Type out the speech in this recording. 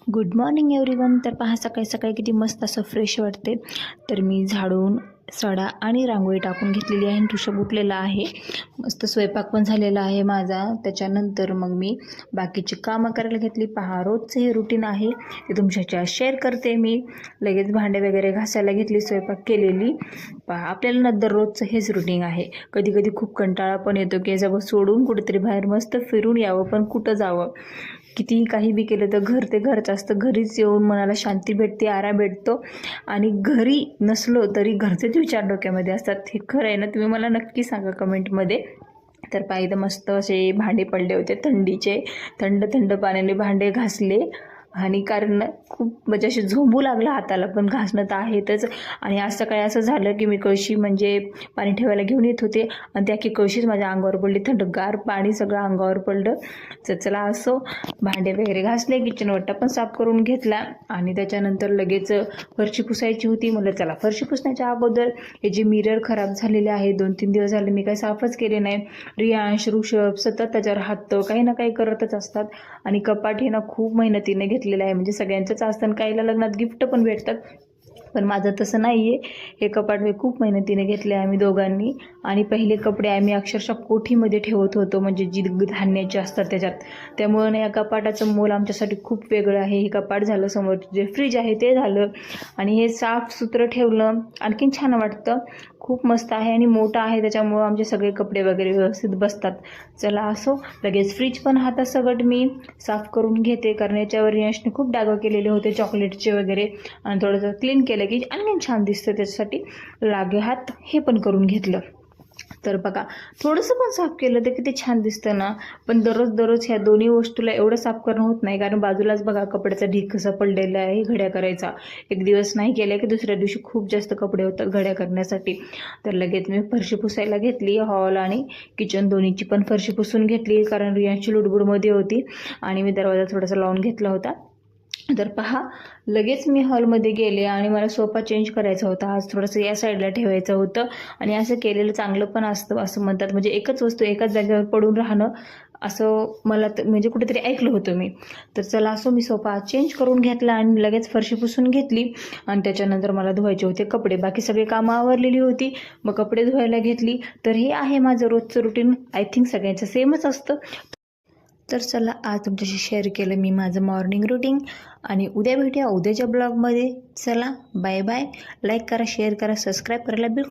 Good morning everyone. तर पहा सकाळी सकाळी किती मस्त असं फ्रेश वाटते. तर मी झाडून सडा आणि रांगोळी टाकून घेतलेली आहे. ऋषभ उठलेला आहे, मस्त स्वयंपाक पण झालेला आहे माझा. त्याच्यानंतर मग मी बाकीची कामं करायला घेतली. पहा रोजचं हे रुटीन आहे, ते तुमच्याच्या शेअर करते मी. लगेच भांडे वगैरे घासायला घेतली, स्वयंपाक केलेली. पहा आपल्याला ना दररोजचं हेच रुटीन आहे. कधी कधी खूप कंटाळा पण येतो की जवळ सोडून कुठेतरी बाहेर मस्त फिरून यावं, पण कुठं जावं. कितीही काही बी केलं तर घर ते घरच असतं. घरीच येऊन मनाला शांती भेटते, आराम भेटतो. आणि घरी नसलो तरी घरचेच विचार डोक्यामध्ये असतात. हे खरं आहे ना? तुम्ही मला नक्की सांगा कमेंटमध्ये. तर पाहिलं मस्त असे भांडे पडले होते थंडीचे, थंड थंड पाण्याने भांडे घासले. आणि कारण खूप म्हणजे असे झोंबू लागला हाताला, पण घासणं तर आहेतच. आणि आज सकाळी असं झालं की मी कळशी म्हणजे पाणी ठेवायला घेऊन येत होते आणि त्या की कळशीच माझ्या अंगावर पडली. थंडगार पाणी सगळं अंगावर पडलं. तर चला असो, भांडे वगैरे घासले, किचन वट्टा पण साफ करून घेतला. आणि त्याच्यानंतर लगेच फरशी पुसायची होती. मला चला फरशी पुसण्याच्या अगोदर हे जे मिरर खराब झालेले आहे, 2-3 दिवस झाले मी काही साफच केले नाही. रियांश, ऋषभ सतत त्याच्यावर हात काही ना काही करतच असतात. आणि कपाट हे ना खूप मेहनतीने घेतलेलं आहे. म्हणजे सगळ्यांचंच असतं, काहीला लग्नात गिफ्ट पण भेटतात, पण माझं तसं नाही आहे. हे कपाट मी खूप मेहनतीने घेतले आम्ही दोघांनी. आणि पहिले कपडे आम्ही अक्षरशः कोठीमध्ये ठेवत होतो, म्हणजे जी धान्याचे असतात त्याच्यात. त्यामुळं या कपाटाचं मोल आमच्यासाठी खूप वेगळं आहे. हे कपाट झालं, समोर जे फ्रीज आहे ते झालं, आणि हे साफसुथरं ठेवलं आणखीन छान वाटतं. खूप मस्त आहे आणि मोठं आहे, त्याच्यामुळं आमचे सगळे कपडे वगैरे व्यवस्थित बसतात. चला असो, लगेच फ्रीज पण हातात सगळं मी साफ करून घेते, कारण याच्यावर यशने खूप डाग केलेले होते चॉकलेटचे वगैरे. आणि थोडंसं क्लीन केलं की आणखीन छान दिसतं, त्याच्यासाठी लागे हात हे पण करून घेतलं. तर बघा, थोडंसं पण साफ केलं तर किती छान दिसतं ना. पण दररोज ह्या दोन्ही वस्तूला एवढं साफ करणं होत नाही, कारण बाजूलाच बघा कपड्याचा ढीग कसा पडलेला आहे घड्या करायचा. एक दिवस नाही केलं की दुसऱ्या दिवशी खूप जास्त कपडे होतात घड्या करण्यासाठी. तर लगेच मी फरशी पुसायला घेतली. हॉल आणि किचन दोन्हीची पण फरशी पुसून घेतली, कारण रियांची लुडबुडमध्ये होती आणि मी दरवाजा थोडासा लावून घेतला होता. तर पहा, लगेच मी हॉलमध्ये गेले आणि मला सोफा चेंज करायचा होता. आज थोडंसं या साईडला ठेवायचं होतं. आणि असं केलेलं चांगलं पण असतं असं म्हणतात. म्हणजे एकच वस्तू एकाच जागेवर पडून राहणं, असं मला म्हणजे कुठेतरी ऐकलं होतं मी. तर चला असो, मी सोफा चेंज करून घेतला आणि लगेच फरशी पुसून घेतली. आणि त्याच्यानंतर मला धुवायचे होते कपडे. बाकी सगळे कामं आवरलेली होती, मग कपडे धुवायला घेतली. तर हे आहे माझं रोजचं रुटीन. आय थिंक सगळ्यांचं सेमच असतं. तर चला, आज तुमच्याशी शेअर केलं मी माझं मॉर्निंग रुटीन. आणि उद्या भेटूया उद्याच्या ब्लॉगमध्ये. चला बाय बाय. लाईक करा, शेअर करा, सबस्क्राईब करायला बिलकुल